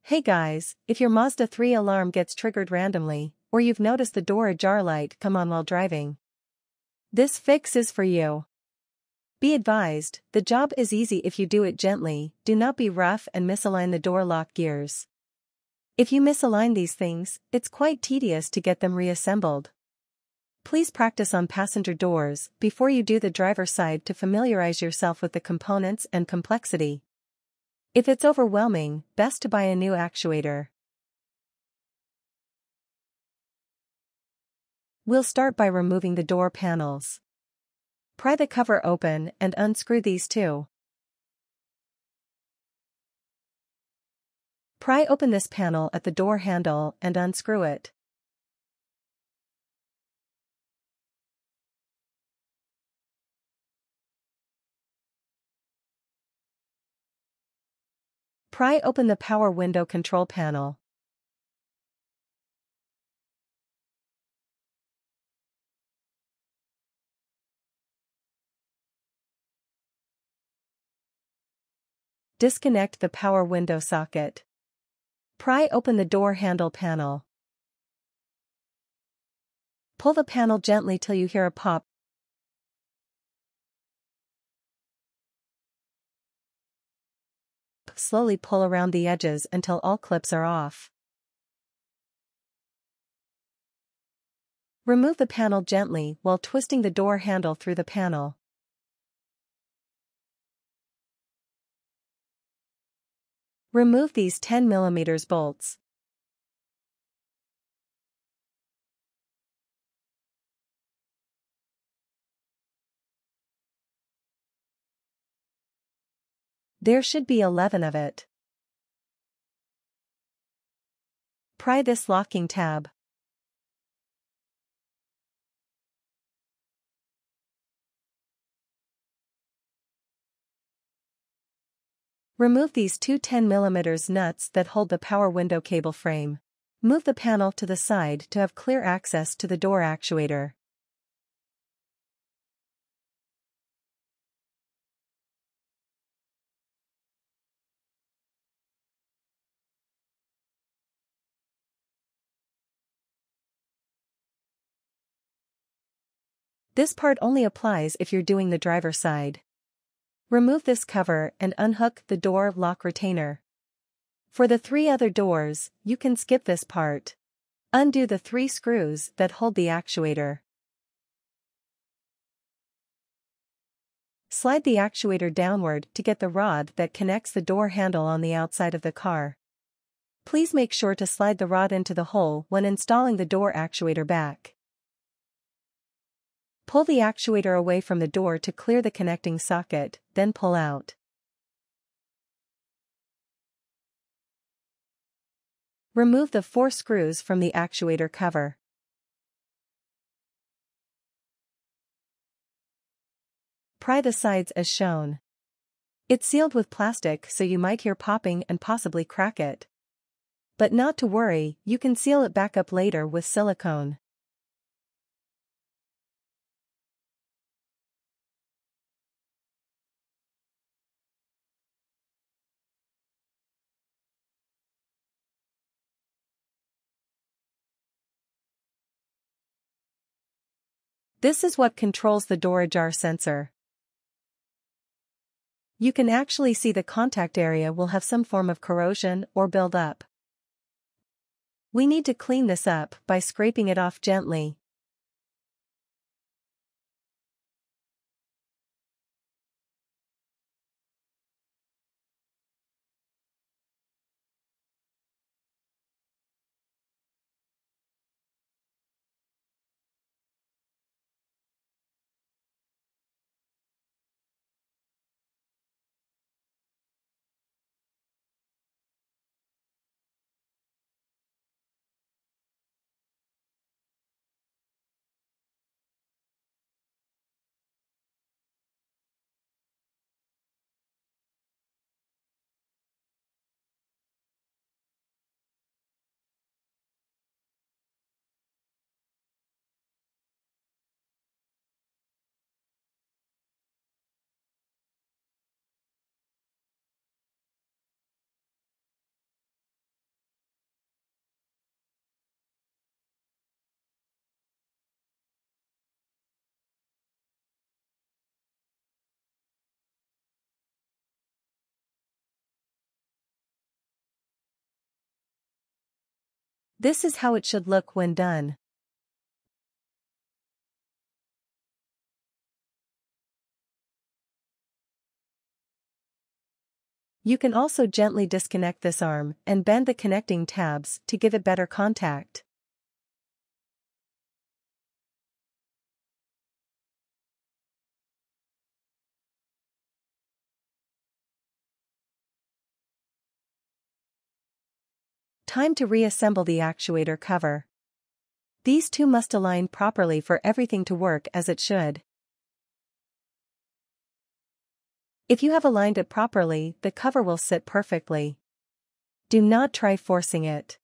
Hey guys, if your Mazda 3 alarm gets triggered randomly, or you've noticed the door ajar light come on while driving, this fix is for you. Be advised, the job is easy if you do it gently. Do not be rough and misalign the door lock gears. If you misalign these things, it's quite tedious to get them reassembled. Please practice on passenger doors before you do the driver's side to familiarize yourself with the components and complexity. If it's overwhelming, best to buy a new actuator. We'll start by removing the door panels. Pry the cover open and unscrew these two. Pry open this panel at the door handle and unscrew it. Pry open the power window control panel. Disconnect the power window socket. Pry open the door handle panel. Pull the panel gently till you hear a pop. Slowly pull around the edges until all clips are off. Remove the panel gently while twisting the door handle through the panel. Remove these 10mm bolts. There should be 11 of it. Pry this locking tab. Remove these two 10mm nuts that hold the power window cable frame. Move the panel to the side to have clear access to the door actuator. This part only applies if you're doing the driver's side. Remove this cover and unhook the door lock retainer. For the 3 other doors, you can skip this part. Undo the 3 screws that hold the actuator. Slide the actuator downward to get the rod that connects the door handle on the outside of the car. Please make sure to slide the rod into the hole when installing the door actuator back. Pull the actuator away from the door to clear the connecting socket, then pull out. Remove the 4 screws from the actuator cover. Pry the sides as shown. It's sealed with plastic, so you might hear popping and possibly crack it. But not to worry, you can seal it back up later with silicone. This is what controls the door ajar sensor. You can actually see the contact area will have some form of corrosion or build up. We need to clean this up by scraping it off gently. This is how it should look when done. You can also gently disconnect this arm and bend the connecting tabs to give it better contact. Time to reassemble the actuator cover. These two must align properly for everything to work as it should. If you have aligned it properly, the cover will sit perfectly. Do not try forcing it.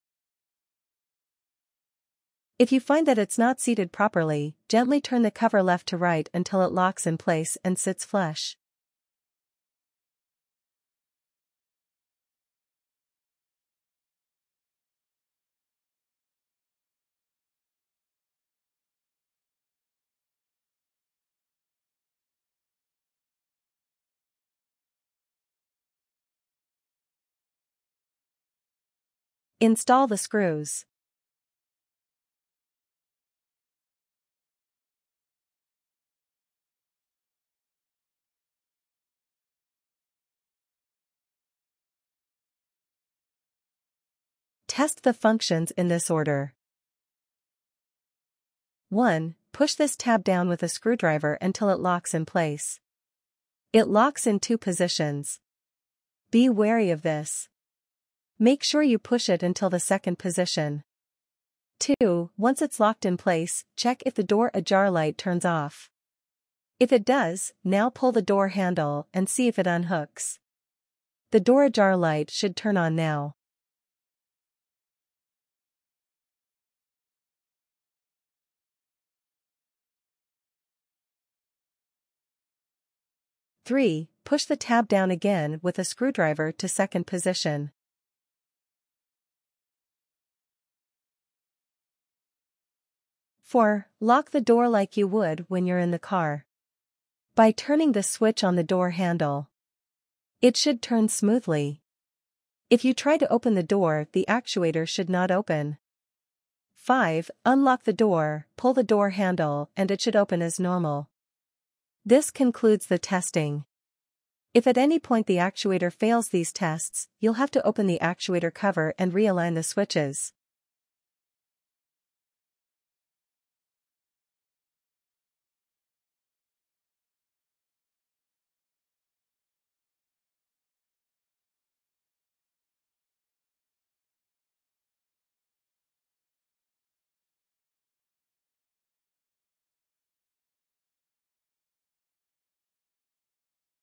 If you find that it's not seated properly, gently turn the cover left to right until it locks in place and sits flush. Install the screws. Test the functions in this order. 1. Push this tab down with a screwdriver until it locks in place. It locks in 2 positions. Be wary of this. Make sure you push it until the 2nd position. 2. Once it's locked in place, check if the door ajar light turns off. If it does, now pull the door handle and see if it unhooks. The door ajar light should turn on now. Three. Push the tab down again with a screwdriver to 2nd position. 4. Lock the door like you would when you're in the car. By turning the switch on the door handle. It should turn smoothly. If you try to open the door, the actuator should not open. 5. Unlock the door, pull the door handle, and it should open as normal. This concludes the testing. If at any point the actuator fails these tests, you'll have to open the actuator cover and realign the switches.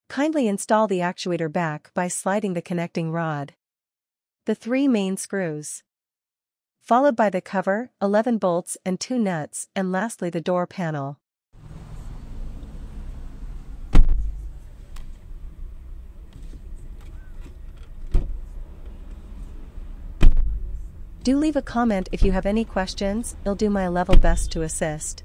Kindly install the actuator back by sliding the connecting rod. The 3 main screws. Followed by the cover, 11 bolts and 2 nuts, and lastly the door panel. Do leave a comment if you have any questions, I'll do my level best to assist.